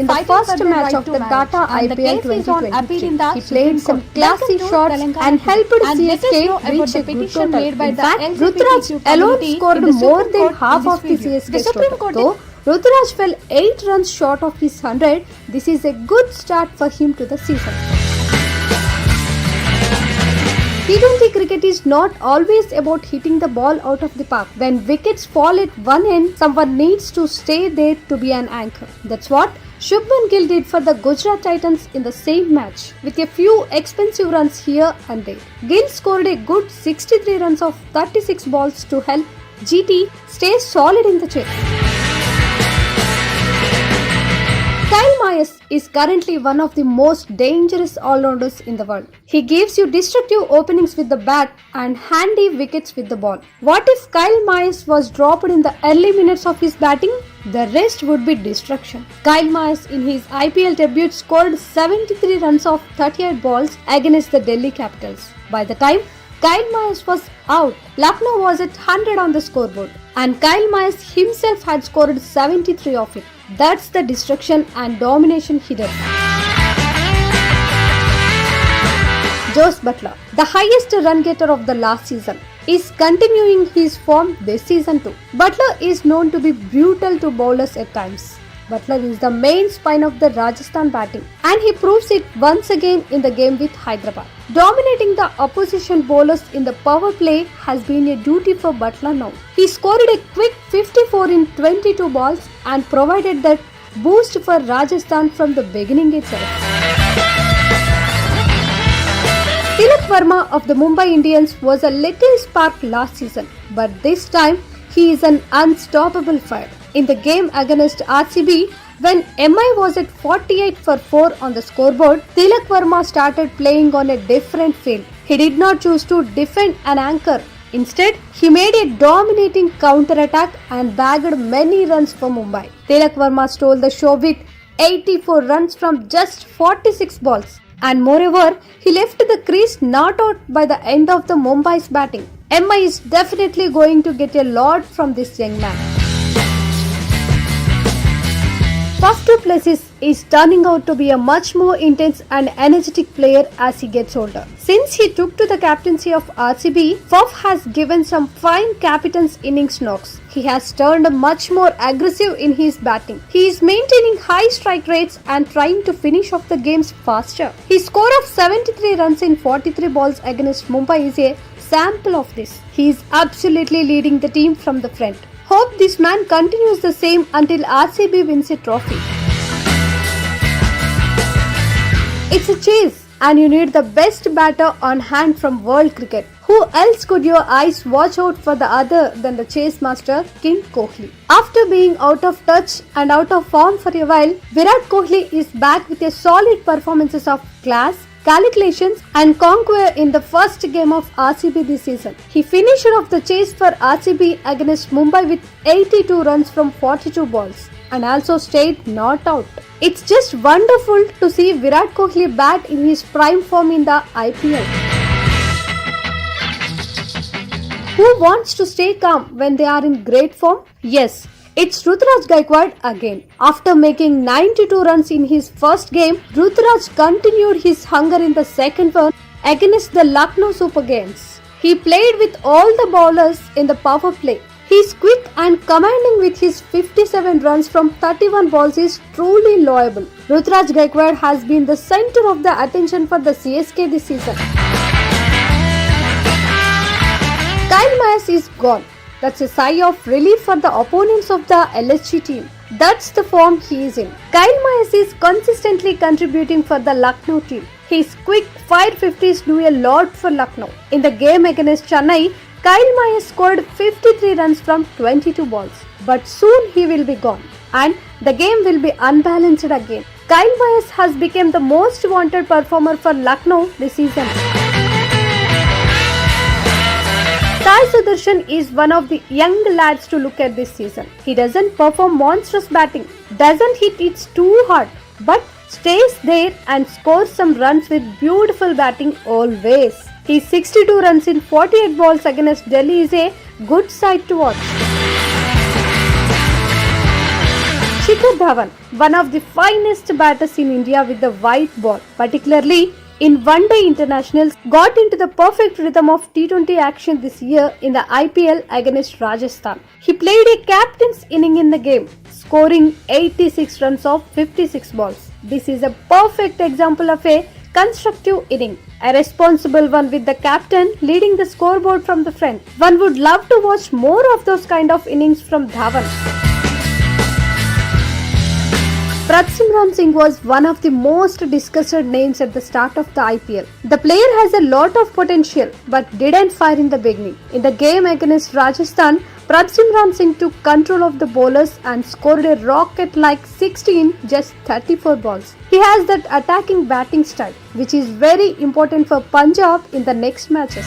In the first match of the Tata IPL 2023, he played some classy shots and helped CSK reach a good total. In fact, Ruturaj alone scored more than half of the CSK's total. Though Ruturaj fell 8 runs short of his 100, this is a good start for him to the season. T20 cricket is not always about hitting the ball out of the park. When wickets fall at one end, someone needs to stay there to be an anchor. That's what Shubman Gill did for the Gujarat Titans in the same match, with a few expensive runs here and there. Gill scored a good 63 runs of 36 balls to help GT stay solid in the chase. Kyle Mayers is currently one of the most dangerous all-rounders in the world. He gives you destructive openings with the bat and handy wickets with the ball. What if Kyle Mayers was dropped in the early minutes of his batting? The rest would be destruction. Kyle Mayers in his IPL debut scored 73 runs of 38 balls against the Delhi Capitals. By the time Kyle Mayers was out, Lucknow was at 100 on the scoreboard, and Kyle Mayers himself had scored 73 of it. That's the destruction and domination hidden. Josh Buttler, the highest run getter of the last season, is continuing his form this season too. Buttler is known to be brutal to bowlers at times. Buttler is the main spine of the Rajasthan batting, and he proves it once again in the game with Hyderabad. Dominating the opposition bowlers in the power play has been a duty for Buttler now. He scored a quick 54 in 22 balls and provided that boost for Rajasthan from the beginning itself. Tilak Verma of the Mumbai Indians was a little spark last season, but this time he is an unstoppable fire. In the game against RCB, when MI was at 48 for 4 on the scoreboard, Tilak Verma started playing on a different field. He did not choose to defend an anchor. Instead, he made a dominating counter-attack and bagged many runs for Mumbai. Tilak Verma stole the show with 84 runs from just 46 balls. And moreover, he left the crease not out by the end of the Mumbai's batting. MI is definitely going to get a lot from this young man. Faf du Plessis is turning out to be a much more intense and energetic player as he gets older. Since he took to the captaincy of RCB, Faf has given some fine captain's innings knocks. He has turned much more aggressive in his batting. He is maintaining high strike rates and trying to finish off the games faster. His score of 73 runs in 43 balls against Mumbai is a sample of this. He is absolutely leading the team from the front. Hope this man continues the same until RCB wins a trophy. It's a chase, and you need the best batter on hand from world cricket. Who else could your eyes watch out for the other than the chase master, King Kohli? After being out of touch and out of form for a while, Virat Kohli is back with a solid performances of class, calculations and conquer in the first game of RCB this season. He finished off the chase for RCB against Mumbai with 82 runs from 42 balls and also stayed not out. It's just wonderful to see Virat Kohli bat in his prime form in the IPL. Who wants to stay calm when they are in great form? Yes, it's Ruturaj Gaikwad again. After making 92 runs in his first game, Ruturaj continued his hunger in the second one against the Lucknow Super Giants. He played with all the bowlers in the power play. He is quick and commanding with his 57 runs from 31 balls is truly loable. Ruturaj Gaikwad has been the center of the attention for the CSK this season. Kyle Mayers is gone. That's a sigh of relief for the opponents of the LSG team. That's the form he is in. Kyle Mayers is consistently contributing for the Lucknow team. His quick 550s do a lot for Lucknow. In the game against Chennai, Kyle Mayers scored 53 runs from 22 balls. But soon he will be gone and the game will be unbalanced again. Kyle Mayers has become the most wanted performer for Lucknow this season. Sai Sudarshan is one of the young lads to look at this season. He doesn't perform monstrous batting, doesn't hit it too hard, but stays there and scores some runs with beautiful batting always. His 62 runs in 48 balls against Delhi is a good sight to watch. Shikhar Dhawan, one of the finest batters in India with the white ball, particularly in one-day internationals, got into the perfect rhythm of T20 action this year in the IPL against Rajasthan. He played a captain's inning in the game, scoring 86 runs off 56 balls. This is a perfect example of a constructive inning, a responsible one with the captain leading the scoreboard from the front. One would love to watch more of those kind of innings from Dhawan. Rinku Singh was one of the most discussed names at the start of the IPL. The player has a lot of potential but didn't fire in the beginning. In the game against Rajasthan, Rinku Singh took control of the bowlers and scored a rocket-like 16 just 34 balls. He has that attacking batting style, which is very important for Punjab in the next matches.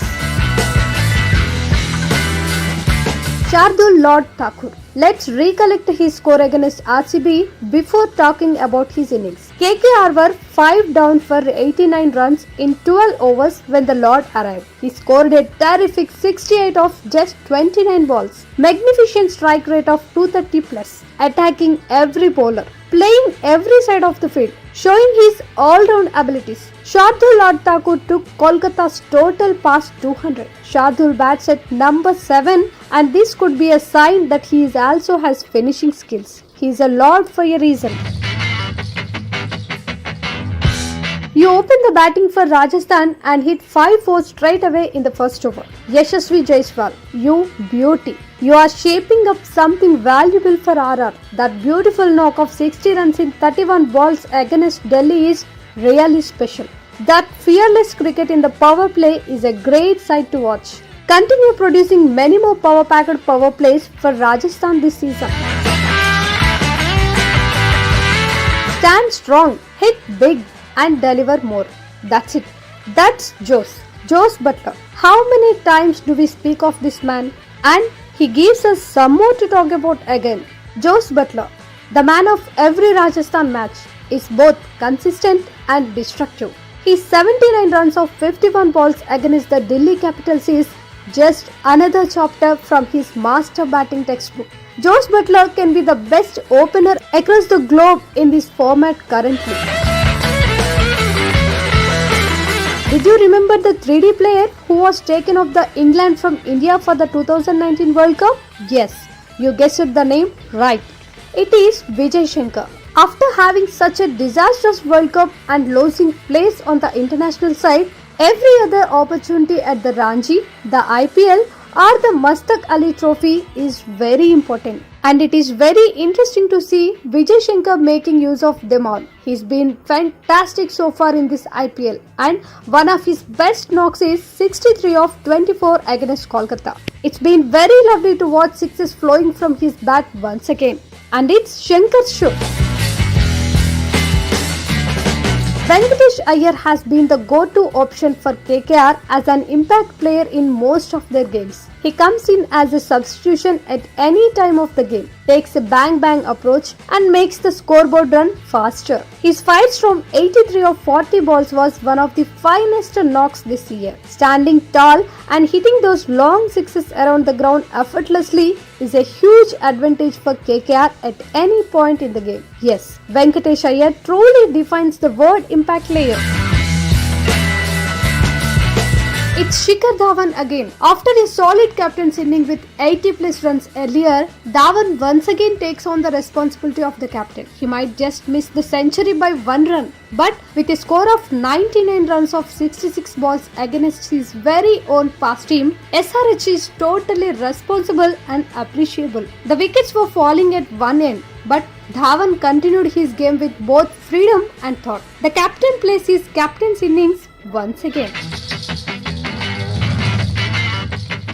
Shardul Lord Thakur. Let's recollect his score against RCB before talking about his innings. KKR were 5 down for 89 runs in 12 overs when the Lord arrived. He scored a terrific 68 off just 29 balls. Magnificent strike rate of 230 plus. Attacking every bowler. Playing every side of the field. Showing his all-round abilities. Shardul Lord Thakur took Kolkata's total past 200. Shardul bats at number 7 and this could be a sign that he also has finishing skills. He is a lord for a reason. You open the batting for Rajasthan and hit 5-4 straight away in the first over. Yashasvi Jaiswal, you beauty. You are shaping up something valuable for RR. That beautiful knock of 60 runs in 31 balls against Delhi is really special. That fearless cricket in the power play is a great sight to watch. Continue producing many more power-packed power plays for Rajasthan this season. Stand strong, hit big and deliver more. That's it. That's Jose Butler. How many times do we speak of this man? And he gives us some more to talk about again. Jose Butler, the man of every Rajasthan match, is both consistent and destructive. His 79 runs of 51 balls against the Delhi Capitals is just another chapter from his master batting textbook. Jose Butler can be the best opener across the globe in this format currently. Did you remember the 3D player who was taken off the England from India for the 2019 World Cup? Yes, you guessed the name right. It is Vijay Shankar. After having such a disastrous World Cup and losing place on the international side, every other opportunity at the Ranji, the IPL or the Mustak Ali Trophy is very important. And it is very interesting to see Vijay Shankar making use of them all. He's been fantastic so far in this IPL and one of his best knocks is 63 of 24 against Kolkata. It's been very lovely to watch sixes flowing from his bat once again. And it's Shankar's show. Venkatesh Iyer has been the go-to option for KKR as an impact player in most of their games. He comes in as a substitution at any time of the game, takes a bang-bang approach and makes the scoreboard run faster. His fights from 83 of 40 balls was one of the finest knocks this year. Standing tall and hitting those long sixes around the ground effortlessly is a huge advantage for KKR at any point in the game. Yes, Venkatesh Iyer truly defines the word impact player. It's Shikhar Dhawan again. After a solid captain's inning with 80 plus runs earlier, Dhawan once again takes on the responsibility of the captain. He might just miss the century by 1 run, but with a score of 99 runs of 66 balls against his very own past team, SRH is totally responsible and appreciable. The wickets were falling at one end, but Dhawan continued his game with both freedom and thought. The captain plays his captain's innings once again.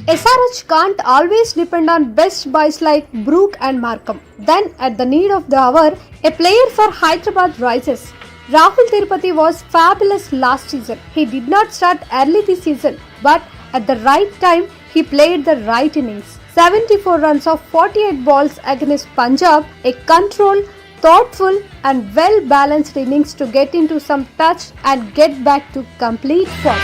SRH can't always depend on best boys like Brook and Markham. Then, at the need of the hour, a player for Hyderabad rises. Rahul Tirupati was fabulous last season. He did not start early this season, but at the right time, he played the right innings. 74 runs of 48 balls against Punjab, a controlled, thoughtful and well-balanced innings to get into some touch and get back to complete form.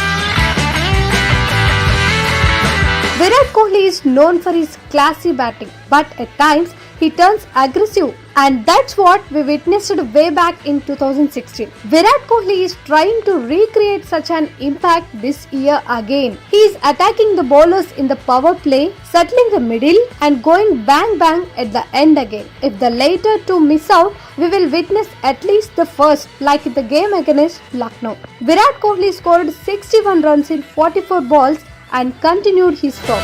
Virat Kohli is known for his classy batting, but at times he turns aggressive And that's what we witnessed way back in 2016. Virat Kohli is trying to recreate such an impact this year again. He is attacking the bowlers in the power play, settling the middle and going bang bang at the end again. If the later two miss out, we will witness at least the first, like in the game against Lucknow. Virat Kohli scored 61 runs in 44 balls and continued his form.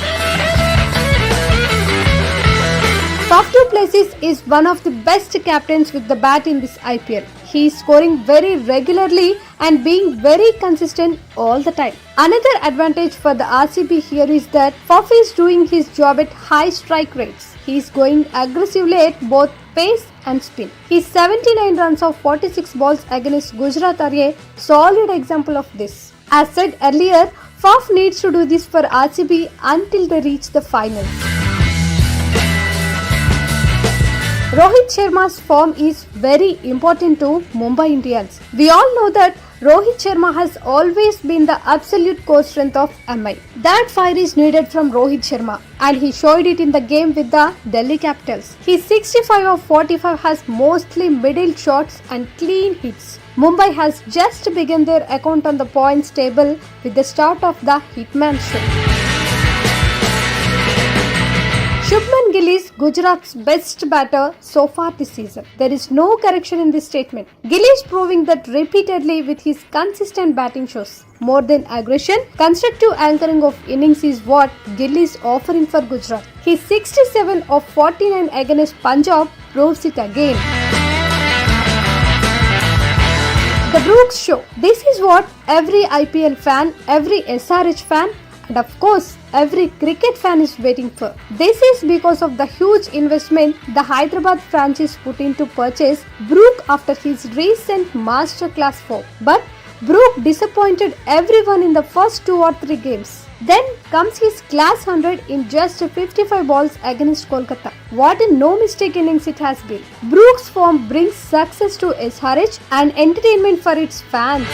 Faf du Plessis is one of the best captains with the bat in this IPL. He is scoring very regularly and being very consistent all the time. Another advantage for the RCB here is that Faf is doing his job at high strike rates. He is going aggressively at both pace and spin. His 79 runs of 46 balls against Gujarat are a solid example of this. As said earlier, Faf needs to do this for RCB until they reach the finals. Rohit Sharma's form is very important to Mumbai Indians. We all know that Rohit Sharma has always been the absolute core strength of MI. That fire is needed from Rohit Sharma and he showed it in the game with the Delhi Capitals. His 65 of 45 has mostly middle shots and clean hits. Mumbai has just begun their account on the points table with the start of the Hitman show. Shubman Gill is Gujarat's best batter so far this season. There is no correction in this statement. Gill is proving that repeatedly with his consistent batting shows. More than aggression, constructive anchoring of innings is what Gill is offering for Gujarat. His 67 of 49 against Punjab proves it again. The Brooks Show. This is what every IPL fan, every SRH fan, and of course, every cricket fan is waiting for. This is because of the huge investment the Hyderabad franchise put into purchase Brook after his recent masterclass form. But Brook disappointed everyone in the first 2 or 3 games. Then comes his class 100 in just 55 balls against Kolkata. What a no mistake innings it has been. Brook's form brings success to SRH and entertainment for its fans.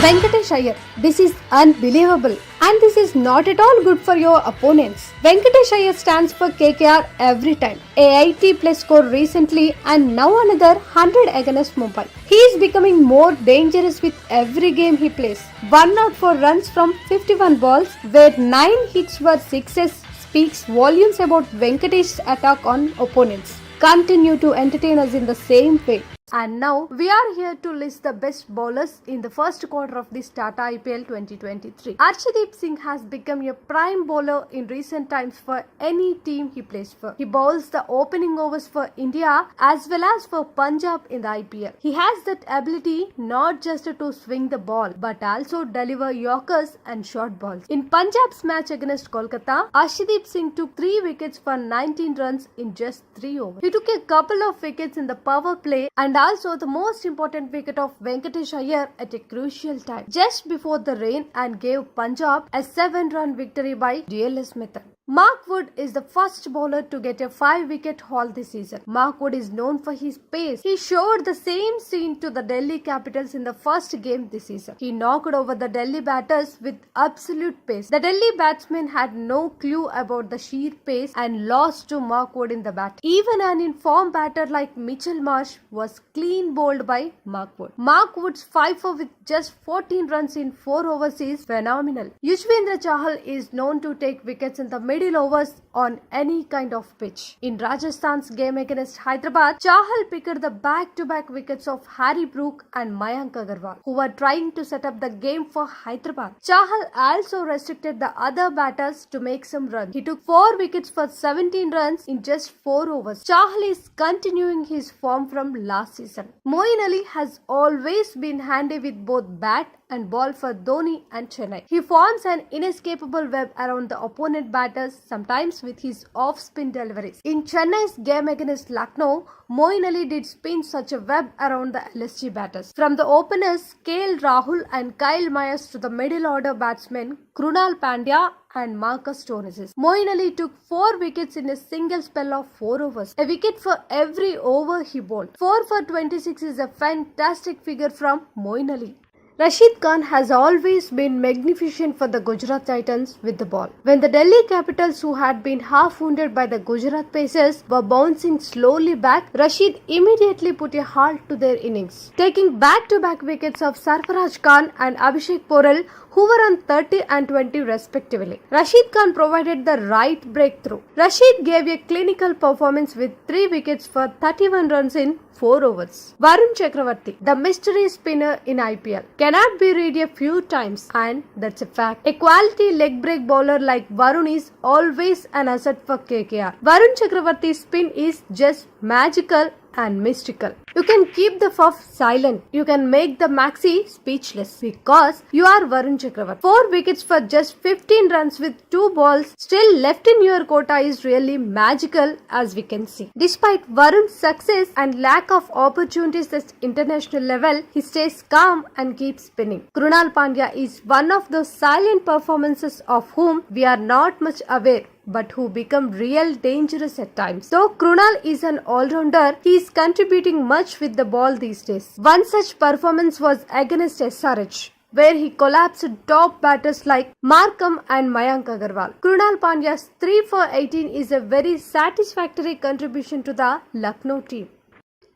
Venkatesh Iyer. This is unbelievable and this is not at all good for your opponents. Venkatesh Iyer stands for KKR every time. A 80 plus score recently and now another 100 against Mumbai. He is becoming more dangerous with every game he plays. 104 runs from 51 balls where 9 hits were sixes speaks volumes about Venkatesh's attack on opponents. Continue to entertain us in the same way. And now we are here to list the best bowlers in the first quarter of this Tata IPL 2023. Arshdeep Singh has become a prime bowler in recent times for any team he plays for. He bowls the opening overs for India as well as for Punjab in the IPL. He has that ability not just to swing the ball but also deliver yorkers and short balls. In Punjab's match against Kolkata, Arshdeep Singh took 3 wickets for 19 runs in just 3 overs. He took a couple of wickets in the power play and also the most important wicket of Venkatesh Iyer at a crucial time, just before the rain, and gave Punjab a 7-run victory by DLS method. Mark Wood is the first bowler to get a 5-wicket haul this season. Mark Wood is known for his pace. He showed the same scene to the Delhi Capitals in the first game this season. He knocked over the Delhi batters with absolute pace. The Delhi batsmen had no clue about the sheer pace and lost to Mark Wood in the bat. Even an informed batter like Mitchell Marsh was clean bowled by Mark Wood. Mark Wood's 5-4 with just 14 runs in 4 overs is phenomenal. Yuzvendra Chahal is known to take wickets in the middle overs on any kind of pitch. In Rajasthan's game against Hyderabad, Chahal picked the back-to-back wickets of Harry Brook and Mayank Agarwal, who were trying to set up the game for Hyderabad. Chahal also restricted the other batters to make some runs. He took 4 wickets for 17 runs in just 4 overs. Chahal is continuing his form from last season. Moeen Ali has always been handy with both bat and ball for Dhoni and Chennai. He forms an inescapable web around the opponent batters, sometimes with his off-spin deliveries. In Chennai's game against Lucknow, Moeen Ali did spin such a web around the LSG batters. From the openers KL Rahul and Kyle Myers to the middle order batsmen Krunal Pandya and Marcus Stoinis, Moeen Ali took 4 wickets in a single spell of 4 overs. A wicket for every over he bowled. 4 for 26 is a fantastic figure from Moeen Ali. Rashid Khan has always been magnificent for the Gujarat Titans with the ball. When the Delhi Capitals, who had been half wounded by the Gujarat Pacers, were bouncing slowly back, Rashid immediately put a halt to their innings, taking back-to-back wickets of Sarfaraz Khan and Abhishek Porel, who were on 30 and 20 respectively. Rashid Khan provided the right breakthrough. Rashid gave a clinical performance with 3 wickets for 31 runs in 4 overs. Varun Chakravarti, the mystery spinner in IPL, cannot be read a few times, and that's a fact. A quality leg break bowler like Varun is always an asset for KKR. Varun Chakravarti's spin is just magical and mystical. You can keep the Fuff silent. You can make the Maxi speechless because you are Varun Chakravarti. 4 wickets for just 15 runs with 2 balls still left in your quota is really magical, as we can see. Despite Varun's success and lack of opportunities at international level, he stays calm and keeps spinning. Krunal Pandya is one of those silent performances of whom we are not much aware, but who become real dangerous at times. Though Krunal is an all-rounder, he is contributing much with the ball these days. One such performance was against SRH, where he collapsed top batters like Markham and Mayank Agarwal. Krunal Pandya's 3 for 18 is a very satisfactory contribution to the Lucknow team.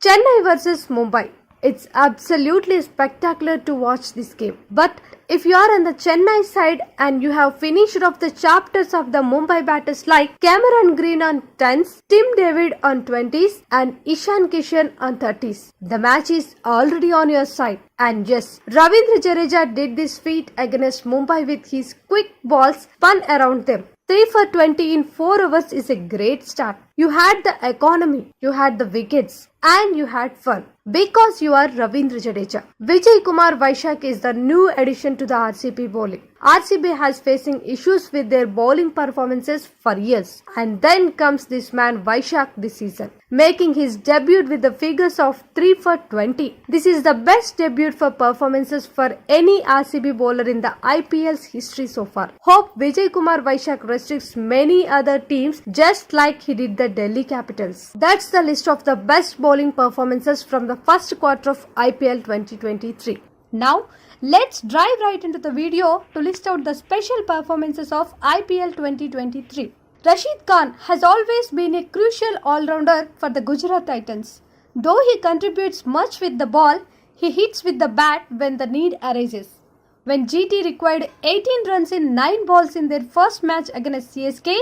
Chennai versus Mumbai. It's absolutely spectacular to watch this game. But if you are on the Chennai side and you have finished off the chapters of the Mumbai batters like Cameron Green on 10s, Tim David on 20s and Ishan Kishan on 30s, the match is already on your side. And yes, Ravindra Jadeja did this feat against Mumbai with his quick balls spun around them. 3 for 20 in 4 overs is a great start. You had the economy, you had the wickets, and you had fun because you are Ravindra Jadeja. Vijay Kumar Vaishak is the new addition to the RCB bowling. RCB has facing issues with their bowling performances for years, and then comes this man Vaishak this season, making his debut with the figures of 3 for 20. This is the best debut for performances for any RCB bowler in the IPL's history so far. Hope Vijay Kumar Vaishak restricts many other teams just like he did the Delhi Capitals. That's the list of the best bowling performances from the first quarter of IPL 2023. Now, let's dive right into the video to list out the special performances of IPL 2023. Rashid Khan has always been a crucial all-rounder for the Gujarat Titans. Though he contributes much with the ball, he hits with the bat when the need arises. When GT required 18 runs in 9 balls in their first match against CSK,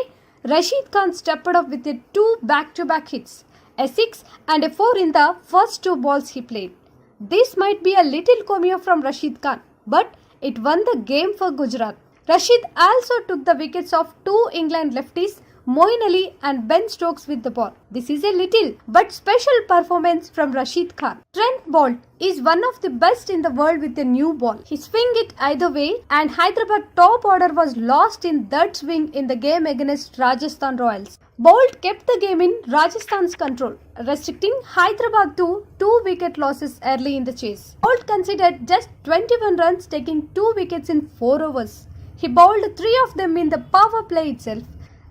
Rashid Khan stepped up with 2 back-to-back hits, a 6 and a 4 in the first 2 balls he played. This might be a little cameo from Rashid Khan, but it won the game for Gujarat. Rashid also took the wickets of 2 England lefties, Moeen Ali and Ben Stokes with the ball. This is a little but special performance from Rashid Khan. Trent Boult is one of the best in the world with a new ball. He swung it either way, and Hyderabad top order was lost in that swing in the game against Rajasthan Royals. Boult kept the game in Rajasthan's control, restricting Hyderabad to 2 wicket losses early in the chase. Boult conceded just 21 runs, taking 2 wickets in 4 overs. He bowled 3 of them in the power play itself.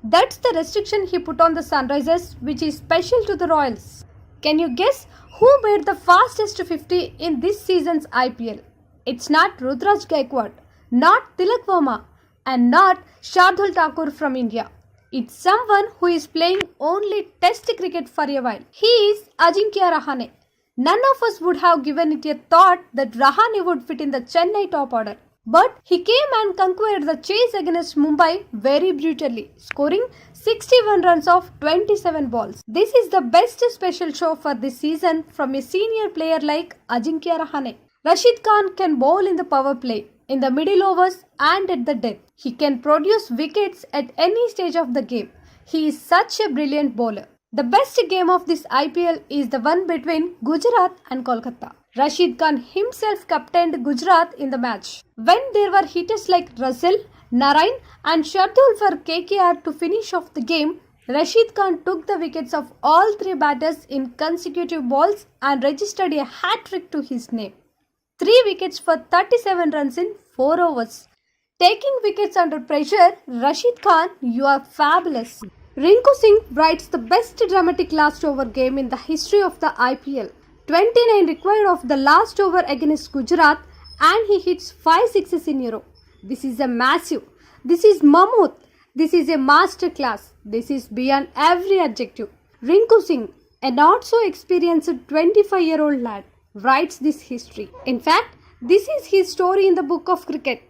That's the restriction he put on the Sunrisers, which is special to the Royals. Can you guess who made the fastest 50 in this season's IPL? It's not Rudraj Gaikwad, not Tilak Verma, and not Shardul Thakur from India. It's someone who is playing only Test cricket for a while. He is Ajinkya Rahane. None of us would have given it a thought that Rahane would fit in the Chennai top order. But he came and conquered the chase against Mumbai very brutally, scoring 61 runs off 27 balls. This is the best special show for this season from a senior player like Ajinkya Rahane. Rashid Khan can bowl in the power play, in the middle overs and at the death. He can produce wickets at any stage of the game. He is such a brilliant bowler. The best game of this IPL is the one between Gujarat and Kolkata. Rashid Khan himself captained Gujarat in the match. When there were hitters like Russell, Narain and Shardul for KKR to finish off the game, Rashid Khan took the wickets of all 3 batters in consecutive balls and registered a hat-trick to his name. 3 wickets for 37 runs in 4 overs. Taking wickets under pressure, Rashid Khan, you are fabulous. Rinku Singh writes the best dramatic last over game in the history of the IPL. 29 required of the last over against Gujarat and he hits 5 sixes in a row. This is a massive. This is mammoth. This is a masterclass. This is beyond every adjective. Rinku Singh, a not so experienced 25-year-old lad, writes this history. In fact, this is his story in the book of cricket.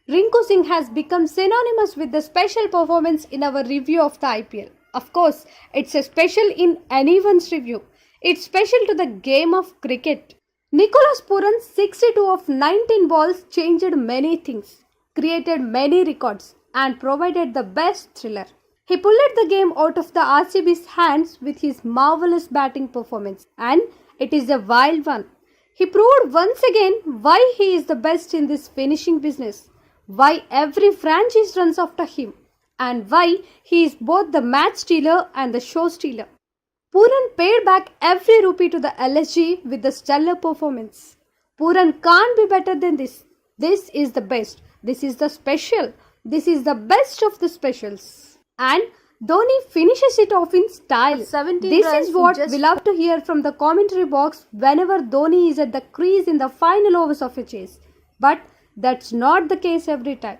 Rinku Singh has become synonymous with the special performance in our review of the IPL. Of course, it's a special in anyone's review. It's special to the game of cricket. Nicholas Puran's 62 of 19 balls changed many things, created many records, and provided the best thriller. He pulled the game out of the RCB's hands with his marvelous batting performance, and it is a wild one. He proved once again why he is the best in this finishing business, why every franchise runs after him, and why he is both the match stealer and the show stealer. Puran paid back every rupee to the LSG with the stellar performance. Puran can't be better than this. This is the best. This is the special. This is the best of the specials. And Dhoni finishes it off in style. This is what we love to hear from the commentary box whenever Dhoni is at the crease in the final overs of a chase. But that's not the case every time.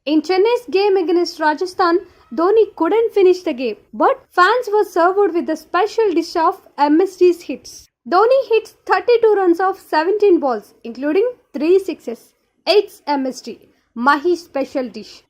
In Chennai's game against Rajasthan, Dhoni couldn't finish the game, but fans were served with the special dish of MSD's hits. Dhoni hits 32 runs off 17 balls, including 3 sixes. It's MSD, Mahi's special dish.